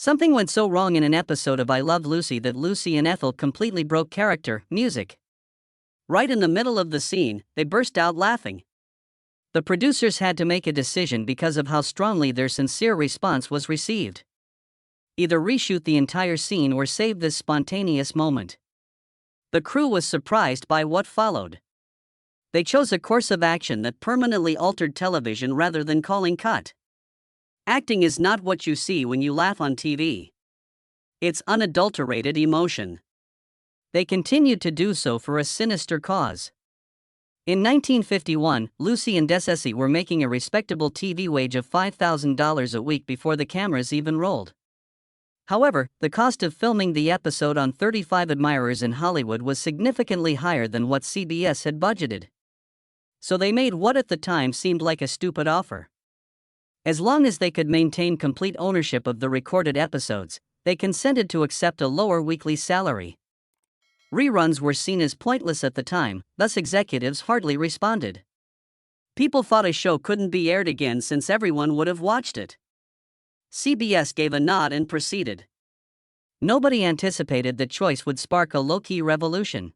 Something went so wrong in an episode of I Love Lucy that Lucy and Ethel completely broke character, music. Right in the middle of the scene, they burst out laughing. The producers had to make a decision because of how strongly their sincere response was received. Either reshoot the entire scene or save this spontaneous moment. The crew was surprised by what followed. They chose a course of action that permanently altered television rather than calling cut. Acting is not what you see when you laugh on TV. It's unadulterated emotion. They continued to do so for a sinister cause. In 1951, Lucy and Ethel were making a respectable TV wage of $5,000 a week before the cameras even rolled. However, the cost of filming the episode on 35 admirers in Hollywood was significantly higher than what CBS had budgeted. So they made what at the time seemed like a stupid offer. As long as they could maintain complete ownership of the recorded episodes, they consented to accept a lower weekly salary. Reruns were seen as pointless at the time, thus executives hardly responded. People thought a show couldn't be aired again since everyone would have watched it. CBS gave a nod and proceeded. Nobody anticipated that choice would spark a low-key revolution.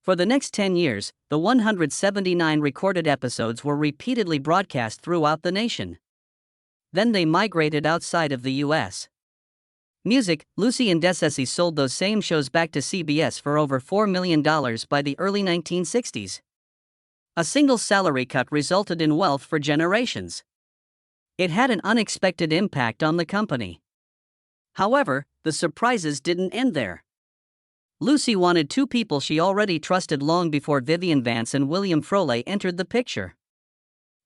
For the next 10 years, the 179 recorded episodes were repeatedly broadcast throughout the nation. Then they migrated outside of the U.S. Music, Lucy and Ethel sold those same shows back to CBS for over $4 million by the early 1960s. A single salary cut resulted in wealth for generations. It had an unexpected impact on the company. However, the surprises didn't end there. Lucy wanted two people she already trusted long before Vivian Vance and William Froley entered the picture.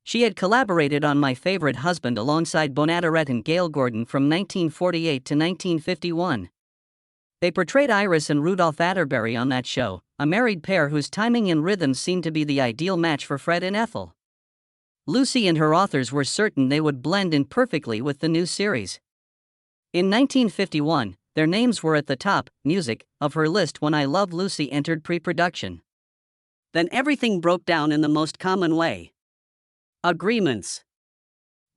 She had collaborated on My Favorite Husband alongside Bernadette and Gail Gordon from 1948 to 1951. They portrayed Iris and Rudolph Atterbury on that show, a married pair whose timing and rhythm seemed to be the ideal match for Fred and Ethel. Lucy and her authors were certain they would blend in perfectly with the new series. In 1951, their names were at the top, music, of her list when I Love Lucy entered pre-production. Then everything broke down in the most common way. Agreements.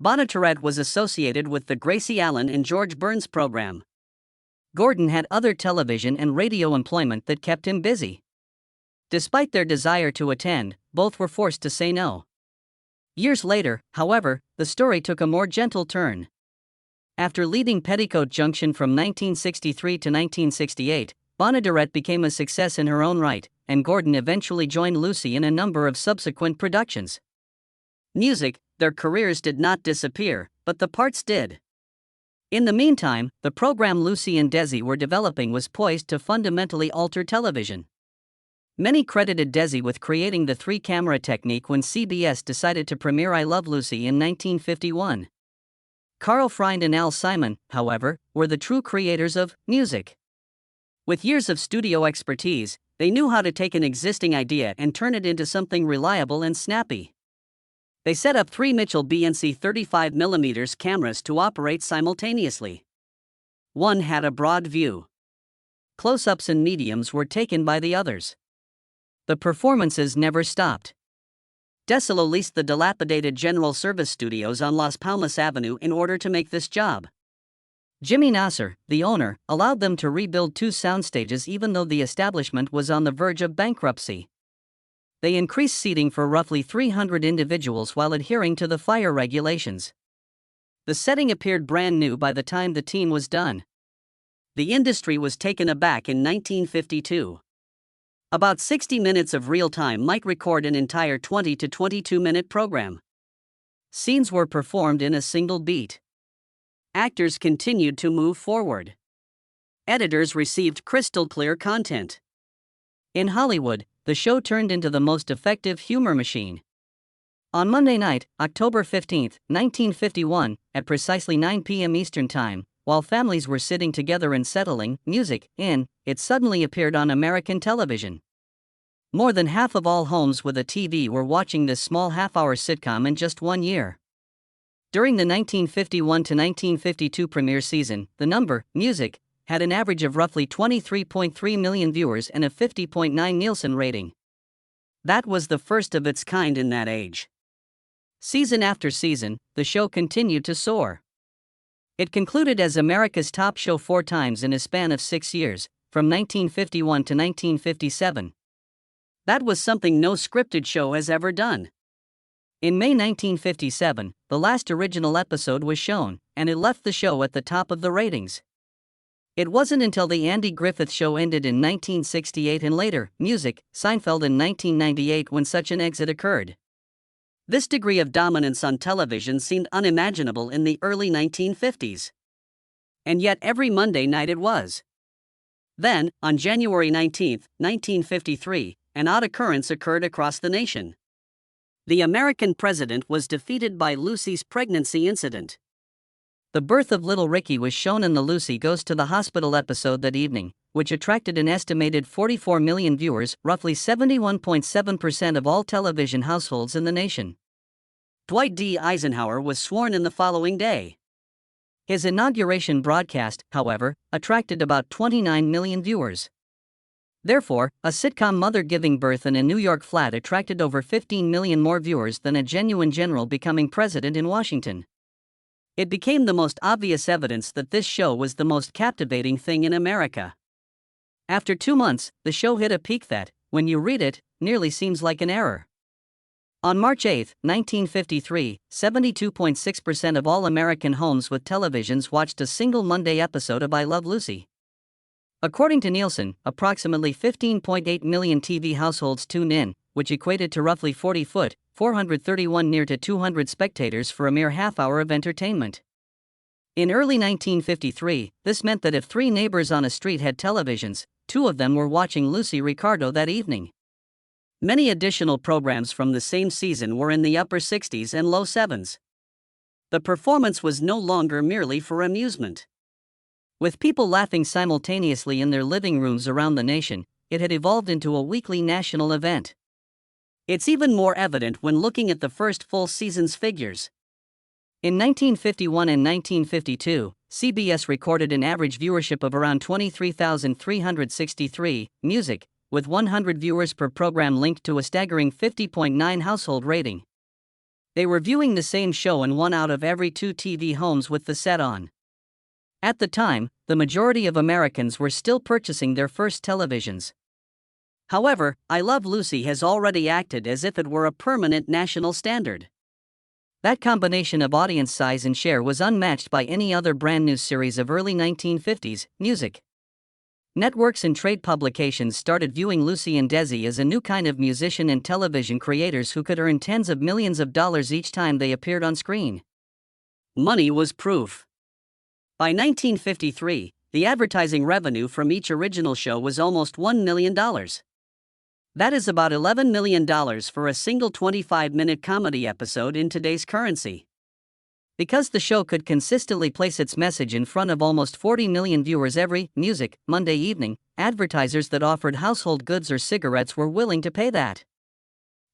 Bonnetourette was associated with the Gracie Allen and George Burns program. Gordon had other television and radio employment that kept him busy. Despite their desire to attend, both were forced to say no. Years later, however, the story took a more gentle turn. After leading Petticoat Junction from 1963 to 1968, Bonnetourette became a success in her own right, and Gordon eventually joined Lucy in a number of subsequent productions. Music, their careers did not disappear, but the parts did. In the meantime, the program Lucy and Desi were developing was poised to fundamentally alter television. Many credited Desi with creating the three-camera technique when CBS decided to premiere I Love Lucy in 1951. Carl Freund and Al Simon, however, were the true creators of music. With years of studio expertise, they knew how to take an existing idea and turn it into something reliable and snappy. They set up three Mitchell BNC 35mm cameras to operate simultaneously. One had a broad view. Close-ups and mediums were taken by the others. The performances never stopped. Desolo leased the dilapidated General Service Studios on Las Palmas Avenue in order to make this job. Jimmy Nasser, the owner, allowed them to rebuild two soundstages even though the establishment was on the verge of bankruptcy. They increased seating for roughly 300 individuals while adhering to the fire regulations. The setting appeared brand new by the time the team was done. The industry was taken aback in 1952. About 60 minutes of real time might record an entire 20 to 22-minute program. Scenes were performed in a single beat. Actors continued to move forward. Editors received crystal clear content. In Hollywood, the show turned into the most effective humor machine. On Monday night, October 15, 1951, at precisely 9 p.m. Eastern Time, while families were sitting together and settling music in, it suddenly appeared on American television. More than half of all homes with a TV were watching this small half-hour sitcom in just 1 year. During the 1951 to 1952 premiere season, the number, music, had an average of roughly 23.3 million viewers and a 50.9 Nielsen rating. That was the first of its kind in that age. Season after season, the show continued to soar. It concluded as America's top show 4 times in a span of 6 years, from 1951 to 1957. That was something no scripted show has ever done. In May 1957, the last original episode was shown, and it left the show at the top of the ratings. It wasn't until the Andy Griffith Show ended in 1968 and later, Music, Seinfeld in 1998 when such an exit occurred. This degree of dominance on television seemed unimaginable in the early 1950s. And yet every Monday night it was. Then, on January 19, 1953, an odd occurrence occurred across the nation. The American president was defeated by Lucy's pregnancy incident. The birth of little Ricky was shown in the Lucy Goes to the Hospital episode that evening, which attracted an estimated 44 million viewers, roughly 71.7% of all television households in the nation. Dwight D. Eisenhower was sworn in the following day. His inauguration broadcast, however, attracted about 29 million viewers. Therefore, a sitcom mother giving birth in a New York flat attracted over 15 million more viewers than a genuine general becoming president in Washington. It became the most obvious evidence that this show was the most captivating thing in America. After 2 months, the show hit a peak that, when you read it, nearly seems like an error. On March 8, 1953, 72.6% of all American homes with televisions watched a single Monday episode of I Love Lucy. According to Nielsen, approximately 15.8 million TV households tuned in, which equated to roughly 40-foot, 431 near to 200 spectators for a mere half-hour of entertainment. In early 1953, this meant that if 3 neighbors on a street had televisions, 2 of them were watching Lucy Ricardo that evening. Many additional programs from the same season were in the upper 60s and low 7s. The performance was no longer merely for amusement. With people laughing simultaneously in their living rooms around the nation, it had evolved into a weekly national event. It's even more evident when looking at the first full season's figures. In 1951 and 1952, CBS recorded an average viewership of around 23,363, Music, with 100 viewers per program linked to a staggering 50.9 household rating. They were viewing the same show in 1 out of every 2 TV homes with the set on. At the time, the majority of Americans were still purchasing their first televisions. However, I Love Lucy has already acted as if it were a permanent national standard. That combination of audience size and share was unmatched by any other brand new series of early 1950s, Music. Networks and trade publications started viewing Lucy and Desi as a new kind of musician and television creators who could earn tens of millions of dollars each time they appeared on screen. Money was proof. By 1953, the advertising revenue from each original show was almost $1 million. That is about $11 million for a single 25-minute comedy episode in today's currency. Because the show could consistently place its message in front of almost 40 million viewers every Music Monday evening, advertisers that offered household goods or cigarettes were willing to pay that.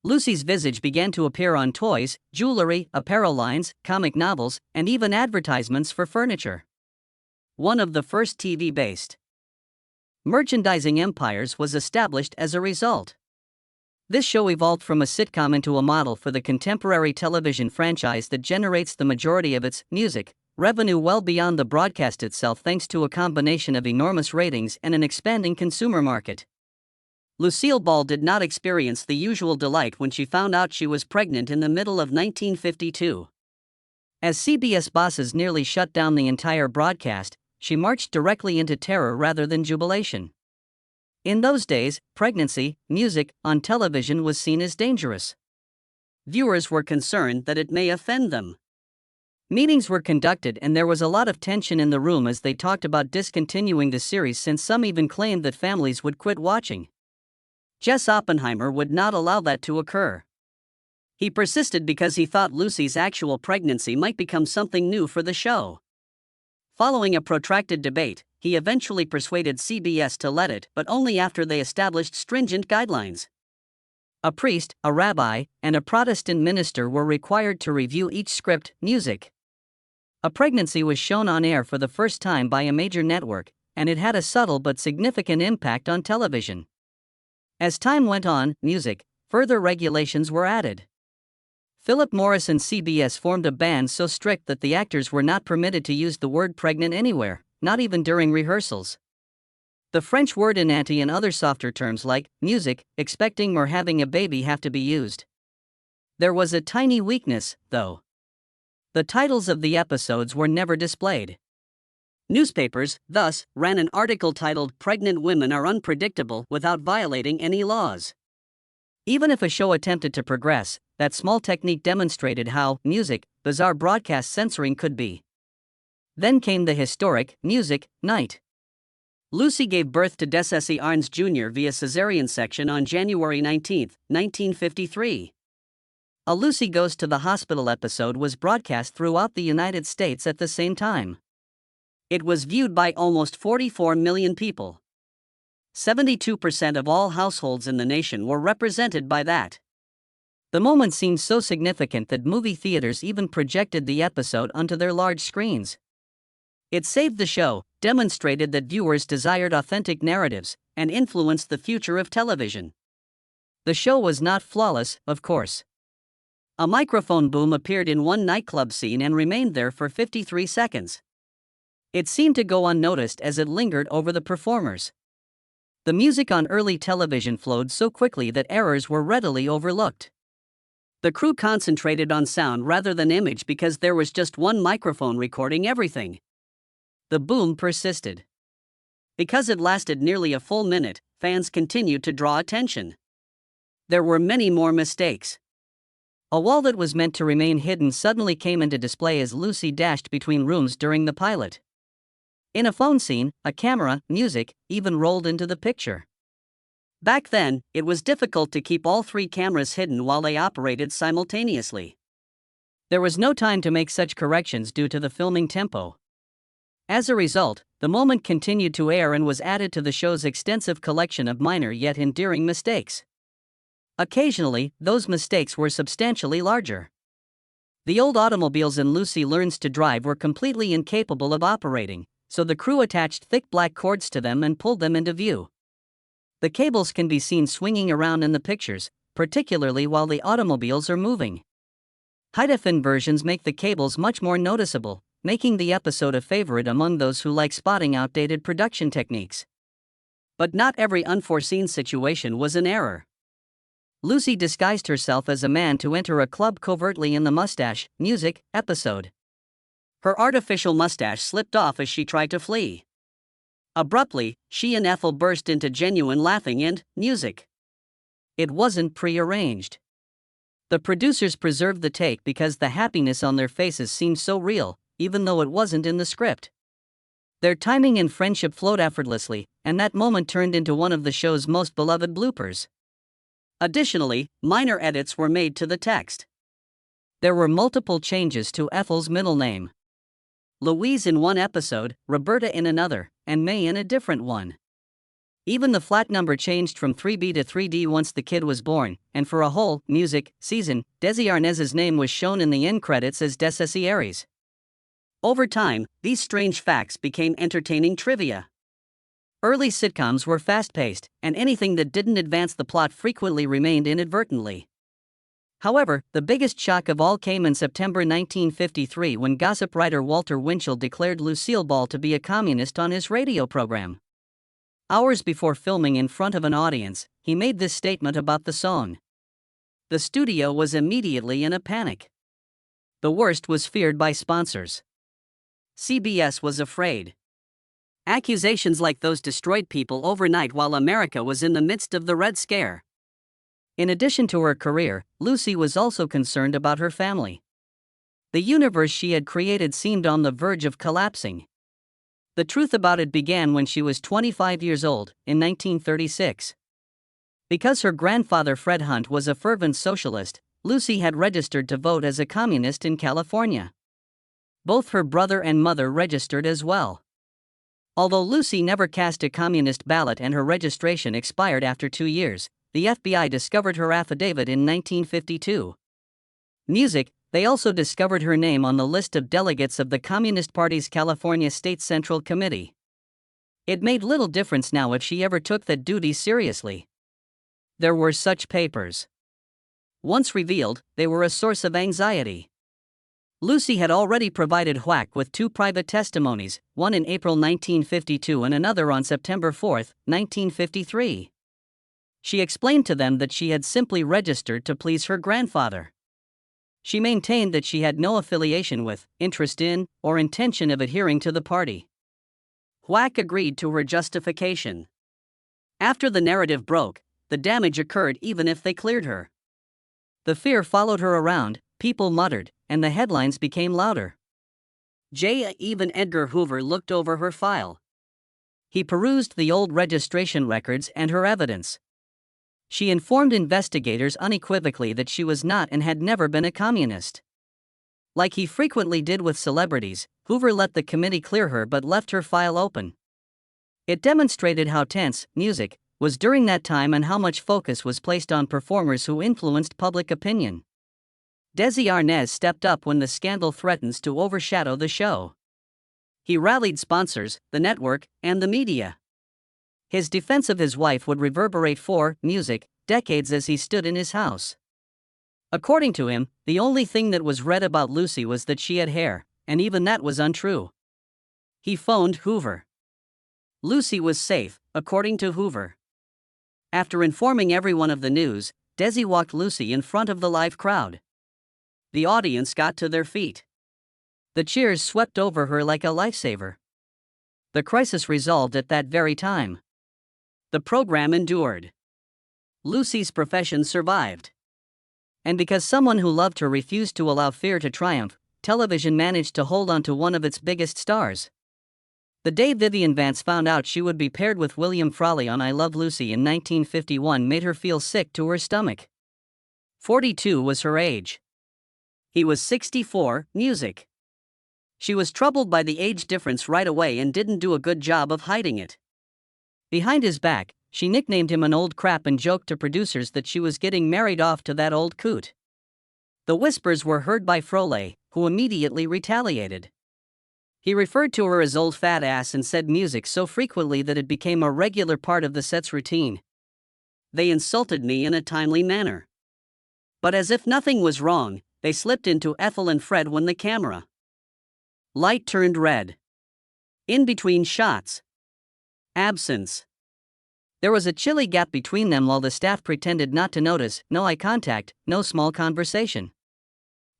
Lucy's visage began to appear on toys, jewelry, apparel lines, comic novels, and even advertisements for furniture. One of the first TV-based merchandising empires was established as a result. This show evolved from a sitcom into a model for the contemporary television franchise that generates the majority of its music revenue well beyond the broadcast itself thanks to a combination of enormous ratings and an expanding consumer market. Lucille Ball did not experience the usual delight when she found out she was pregnant in the middle of 1952. As CBS bosses nearly shut down the entire broadcast, she marched directly into terror rather than jubilation. In those days, pregnancy, music, on television was seen as dangerous. Viewers were concerned that it may offend them. Meetings were conducted and there was a lot of tension in the room as they talked about discontinuing the series, since some even claimed that families would quit watching. Jess Oppenheimer would not allow that to occur. He persisted because he thought Lucy's actual pregnancy might become something new for the show. Following a protracted debate, he eventually persuaded CBS to let it, but only after they established stringent guidelines. A priest, a rabbi, and a Protestant minister were required to review each script, Music. A pregnancy was shown on air for the first time by a major network, and it had a subtle but significant impact on television. As time went on, Music, further regulations were added. Philip Morris and CBS formed a ban so strict that the actors were not permitted to use the word pregnant anywhere, not even during rehearsals. The French word enanti and other softer terms like music, expecting or having a baby have to be used. There was a tiny weakness, though. The titles of the episodes were never displayed. Newspapers, thus, ran an article titled "Pregnant Women Are Unpredictable" without violating any laws. Even if a show attempted to progress, that small technique demonstrated how bizarre broadcast censoring could be. Then came the historic music night. Lucy gave birth to Jesse Arns Jr. via cesarean section on January 19, 1953. A Lucy Goes to the Hospital episode was broadcast throughout the United States at the same time. It was viewed by almost 44 million people. 72% of all households in the nation were represented by that. The moment seemed so significant that movie theaters even projected the episode onto their large screens. It saved the show, demonstrated that viewers desired authentic narratives, and influenced the future of television. The show was not flawless, of course. A microphone boom appeared in one nightclub scene and remained there for 53 seconds. It seemed to go unnoticed as it lingered over the performers. The music on early television flowed so quickly that errors were readily overlooked. The crew concentrated on sound rather than image because there was just one microphone recording everything. The boom persisted. Because it lasted nearly a full minute, fans continued to draw attention. There were many more mistakes. A wall that was meant to remain hidden suddenly came into display as Lucy dashed between rooms during the pilot. In a phone scene, a camera, music, even rolled into the picture. Back then, it was difficult to keep all three cameras hidden while they operated simultaneously. There was no time to make such corrections due to the filming tempo. As a result, the moment continued to air and was added to the show's extensive collection of minor yet endearing mistakes. Occasionally, those mistakes were substantially larger. The old automobiles in Lucy Learns to Drive were completely incapable of operating, so the crew attached thick black cords to them and pulled them into view. The cables can be seen swinging around in the pictures, particularly while the automobiles are moving. High-def versions make the cables much more noticeable, making the episode a favorite among those who like spotting outdated production techniques. But not every unforeseen situation was an error. Lucy disguised herself as a man to enter a club covertly in the mustache, music, episode. Her artificial mustache slipped off as she tried to flee. Abruptly, she and Ethel burst into genuine laughing and music. It wasn't prearranged. The producers preserved the take because the happiness on their faces seemed so real, even though it wasn't in the script. Their timing and friendship flowed effortlessly, and that moment turned into one of the show's most beloved bloopers. Additionally, minor edits were made to the text. There were multiple changes to Ethel's middle name. Louise in one episode, Roberta in another, and May in a different one. Even the flat number changed from 3B to 3D once the kid was born, and for a whole music season, Desi Arnaz's name was shown in the end credits as Desi Aries. Over time, these strange facts became entertaining trivia. Early sitcoms were fast-paced, and anything that didn't advance the plot frequently remained inadvertently. However, the biggest shock of all came in September 1953 when gossip writer Walter Winchell declared Lucille Ball to be a communist on his radio program. Hours before filming in front of an audience, he made this statement about the song. The studio was immediately in a panic. The worst was feared by sponsors. CBS was afraid. Accusations like those destroyed people overnight while America was in the midst of the Red Scare. In addition to her career, Lucy was also concerned about her family. The universe she had created seemed on the verge of collapsing. The truth about it began when she was 25 years old, in 1936. Because her grandfather Fred Hunt was a fervent socialist, Lucy had registered to vote as a communist in California. Both her brother and mother registered as well. Although Lucy never cast a communist ballot and her registration expired after 2 years, the FBI discovered her affidavit in 1952. Music, they also discovered her name on the list of delegates of the Communist Party's California State Central Committee. It made little difference now if she ever took that duty seriously. There were such papers. Once revealed, they were a source of anxiety. Lucy had already provided Whack with 2 private testimonies, one in April 1952 and another on September 4, 1953. She explained to them that she had simply registered to please her grandfather. She maintained that she had no affiliation with, interest in, or intention of adhering to the party. Whack agreed to her justification. After the narrative broke, the damage occurred even if they cleared her. The fear followed her around, people muttered, and the headlines became louder. Even Edgar Hoover looked over her file. He perused the old registration records and her evidence. She informed investigators unequivocally that she was not and had never been a communist. Like he frequently did with celebrities, Hoover let the committee clear her but left her file open. It demonstrated how tense music was during that time and how much focus was placed on performers who influenced public opinion. Desi Arnaz stepped up when the scandal threatens to overshadow the show. He rallied sponsors, the network, and the media. His defense of his wife would reverberate for music decades as he stood in his house. According to him, the only thing that was read about Lucy was that she had hair, and even that was untrue. He phoned Hoover. Lucy was safe, according to Hoover. After informing everyone of the news, Desi walked Lucy in front of the live crowd. The audience got to their feet. The cheers swept over her like a lifesaver. The crisis resolved at that very time. The program endured. Lucy's profession survived. And because someone who loved her refused to allow fear to triumph, television managed to hold on to one of its biggest stars. The day Vivian Vance found out she would be paired with William Frawley on I Love Lucy in 1951 made her feel sick to her stomach. 42 was her age. He was 64, music. She was troubled by the age difference right away and didn't do a good job of hiding it. Behind his back, she nicknamed him an old crap and joked to producers that she was getting married off to that old coot. The whispers were heard by Frawley, who immediately retaliated. He referred to her as old fat ass and said music so frequently that it became a regular part of the set's routine. They insulted me in a timely manner. But as if nothing was wrong, they slipped into Ethel and Fred when the camera light turned red. In between shots. Absence. There was a chilly gap between them while the staff pretended not to notice, no eye contact, no small conversation.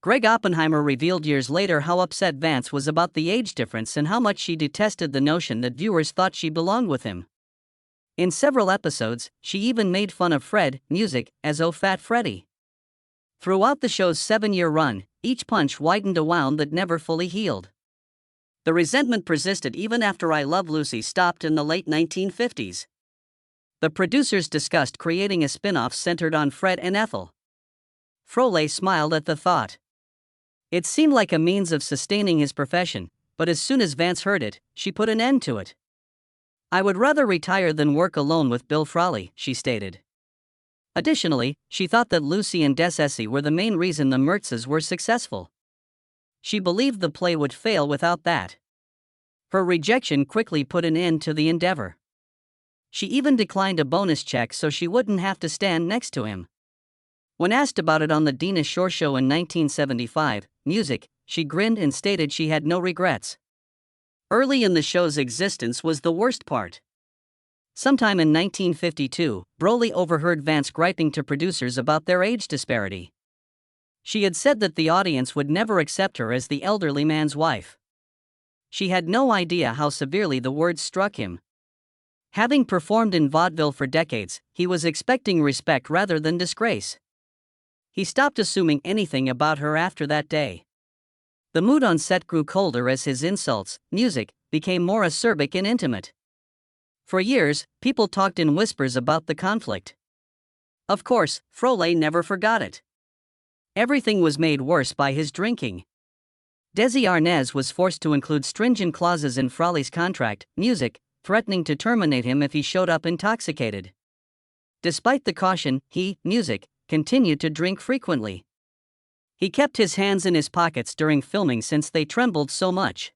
Greg Oppenheimer revealed years later how upset Vance was about the age difference and how much she detested the notion that viewers thought she belonged with him. In several episodes, she even made fun of Fred, music, as "Oh Fat Freddy." Throughout the show's 7-year run, each punch widened a wound that never fully healed. The resentment persisted even after I Love Lucy stopped in the late 1950s. The producers discussed creating a spin-off centered on Fred and Ethel. Frawley smiled at the thought. It seemed like a means of sustaining his profession, but as soon as Vance heard it, she put an end to it. "I would rather retire than work alone with Bill Frawley," she stated. Additionally, she thought that Lucy and Desi were the main reason the Mertzes were successful. She believed the play would fail without that. Her rejection quickly put an end to the endeavor. She even declined a bonus check so she wouldn't have to stand next to him. When asked about it on the Dina Shore Show in 1975, music, she grinned and stated she had no regrets. Early in the show's existence was the worst part. Sometime in 1952, Broly overheard Vance griping to producers about their age disparity. She had said that the audience would never accept her as the elderly man's wife. She had no idea how severely the words struck him. Having performed in vaudeville for decades, he was expecting respect rather than disgrace. He stopped assuming anything about her after that day. The mood on set grew colder as his insults, music, became more acerbic and intimate. For years, people talked in whispers about the conflict. Of course, Frawley never forgot it. Everything was made worse by his drinking. Desi Arnaz was forced to include stringent clauses in Frawley's contract, music, threatening to terminate him if he showed up intoxicated. Despite the caution, he, music, continued to drink frequently. He kept his hands in his pockets during filming since they trembled so much.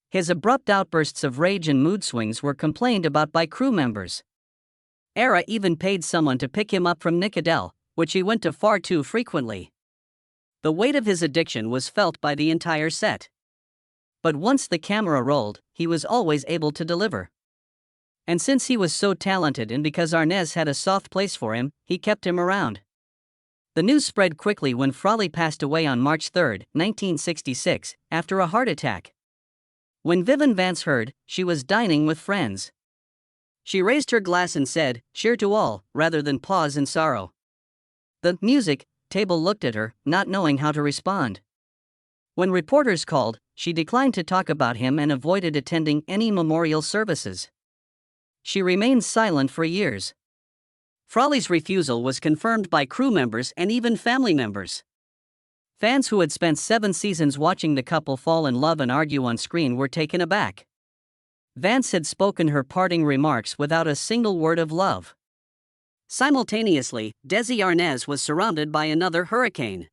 His abrupt outbursts of rage and mood swings were complained about by crew members. Era even paid someone to pick him up from Nicodel, which he went to far too frequently. The weight of his addiction was felt by the entire set. But once the camera rolled, he was always able to deliver. And since he was so talented and because Arnaz had a soft place for him, he kept him around. The news spread quickly when Frawley passed away on March 3, 1966, after a heart attack. When Vivian Vance heard, she was dining with friends. She raised her glass and said, "Cheer to all," rather than pause in sorrow. The music table looked at her, not knowing how to respond. When reporters called, she declined to talk about him and avoided attending any memorial services. She remained silent for years. Frawley's refusal was confirmed by crew members and even family members. Fans who had spent 7 seasons watching the couple fall in love and argue on screen were taken aback. Vance had spoken her parting remarks without a single word of love. Simultaneously, Desi Arnaz was surrounded by another hurricane.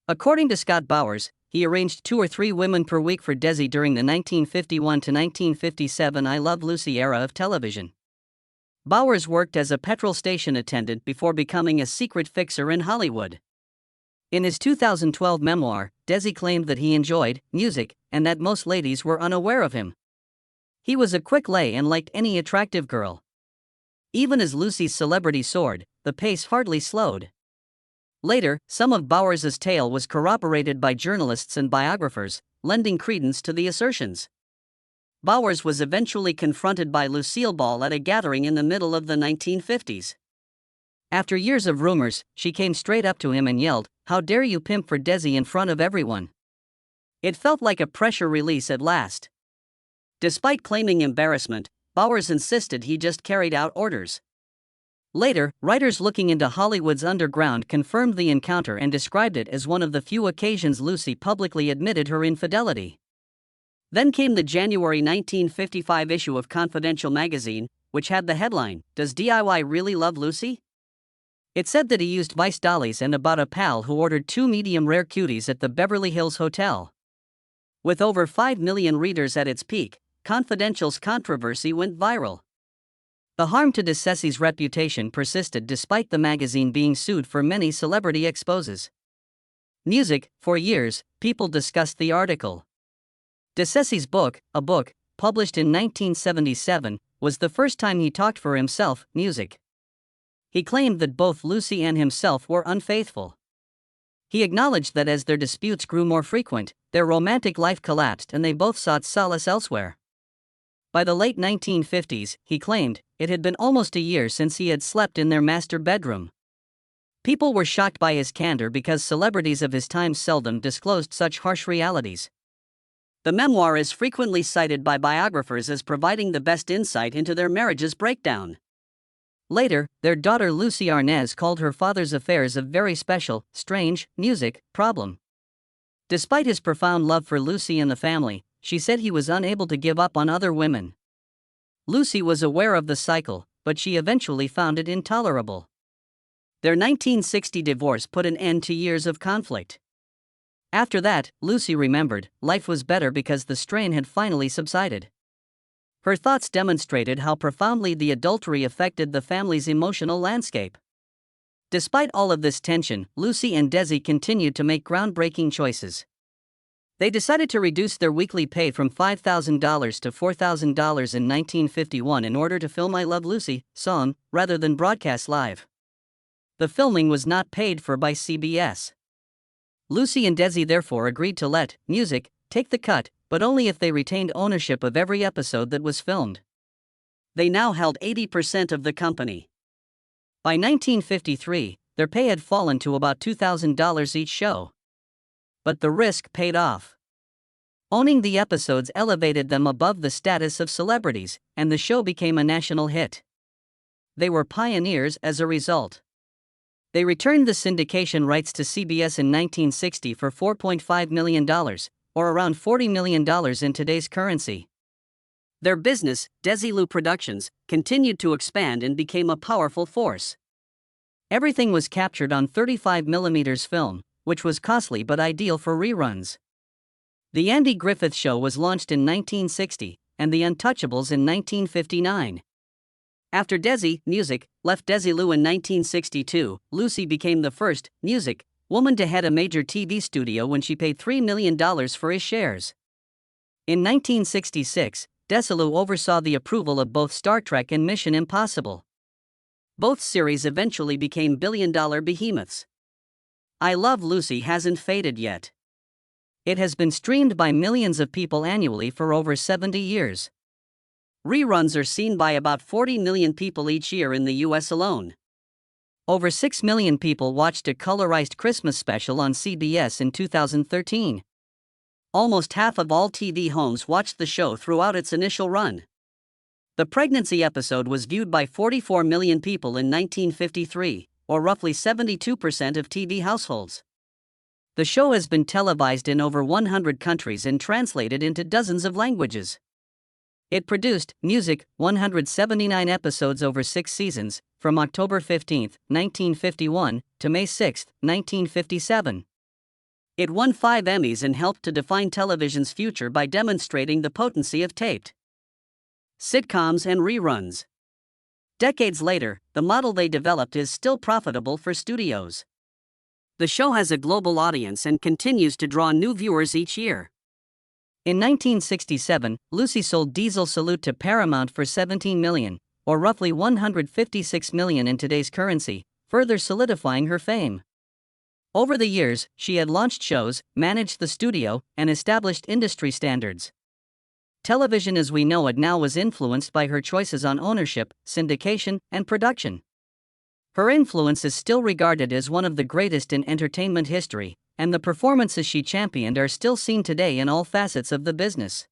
According to Scott Bowers, he arranged 2 or 3 women per week for Desi during the 1951 to 1957 I Love Lucy era of television. Bowers worked as a petrol station attendant before becoming a secret fixer in Hollywood. In his 2012 memoir, Desi claimed that he enjoyed music and that most ladies were unaware of him. He was a quick lay and liked any attractive girl. Even as Lucy's celebrity soared, the pace hardly slowed. Later, some of Bowers's tale was corroborated by journalists and biographers, lending credence to the assertions. Bowers was eventually confronted by Lucille Ball at a gathering in the middle of the 1950s. After years of rumors, she came straight up to him and yelled, "How dare you pimp for Desi in front of everyone?" It felt like a pressure release at last. Despite claiming embarrassment, Bowers insisted he just carried out orders. Later, writers looking into Hollywood's underground confirmed the encounter and described it as one of the few occasions Lucy publicly admitted her infidelity. Then came the January 1955 issue of Confidential magazine, which had the headline, "Does DIY Really Love Lucy?" It said that he used Vice dollies and about a pal who ordered 2 medium-rare cuties at the Beverly Hills Hotel. With over 5 million readers at its peak, Confidential's controversy went viral. The harm to DeCessi's reputation persisted despite the magazine being sued for many celebrity exposes. Music, for years, people discussed the article. DeCessi's book, a book, published in 1977, was the first time he talked for himself, music. He claimed that both Lucy and himself were unfaithful. He acknowledged that as their disputes grew more frequent, their romantic life collapsed and they both sought solace elsewhere. By the late 1950s, he claimed, it had been almost a year since he had slept in their master bedroom. People were shocked by his candor because celebrities of his time seldom disclosed such harsh realities. The memoir is frequently cited by biographers as providing the best insight into their marriage's breakdown. Later, their daughter Lucy Arnaz called her father's affairs a very special, strange, music problem. Despite his profound love for Lucy and the family, she said he was unable to give up on other women. Lucy was aware of the cycle, but she eventually found it intolerable. Their 1960 divorce put an end to years of conflict. After that, Lucy remembered, life was better because the strain had finally subsided. Her thoughts demonstrated how profoundly the adultery affected the family's emotional landscape. Despite all of this tension, Lucy and Desi continued to make groundbreaking choices. They decided to reduce their weekly pay from $5,000 to $4,000 in 1951 in order to film I Love Lucy song, rather than broadcast live. The filming was not paid for by CBS. Lucy and Desi therefore agreed to let music take the cut, but only if they retained ownership of every episode that was filmed. They now held 80% of the company. By 1953, their pay had fallen to about $2,000 each show. But the risk paid off. Owning the episodes elevated them above the status of celebrities, and the show became a national hit. They were pioneers as a result. They returned the syndication rights to CBS in 1960 for $4.5 million, or around $40 million in today's currency. Their business, Desilu Productions, continued to expand and became a powerful force. Everything was captured on 35mm film, which was costly but ideal for reruns. The Andy Griffith Show was launched in 1960, and The Untouchables in 1959. After Desi, Music, left Desilu in 1962, Lucy became the first, Music, woman to head a major TV studio when she paid $3 million for his shares. In 1966, Desilu oversaw the approval of both Star Trek and Mission Impossible. Both series eventually became billion-dollar behemoths. I Love Lucy hasn't faded yet. It has been streamed by millions of people annually for over 70 years. Reruns are seen by about 40 million people each year in the US alone. Over 6 million people watched a colorized Christmas special on CBS in 2013. Almost half of all TV homes watched the show throughout its initial run. The pregnancy episode was viewed by 44 million people in 1953, or roughly 72% of TV households. The show has been televised in over 100 countries and translated into dozens of languages. It produced, Music, 179 episodes over 6 seasons, from October 15, 1951, to May 6, 1957. It won 5 Emmys and helped to define television's future by demonstrating the potency of taped sitcoms and reruns. Decades later, the model they developed is still profitable for studios. The show has a global audience and continues to draw new viewers each year. In 1967, Lucy sold Diesel Salute to Paramount for $17 million, or roughly $156 million in today's currency, further solidifying her fame. Over the years, she had launched shows, managed the studio, and established industry standards. Television as we know it now was influenced by her choices on ownership, syndication, and production. Her influence is still regarded as one of the greatest in entertainment history, and the performances she championed are still seen today in all facets of the business.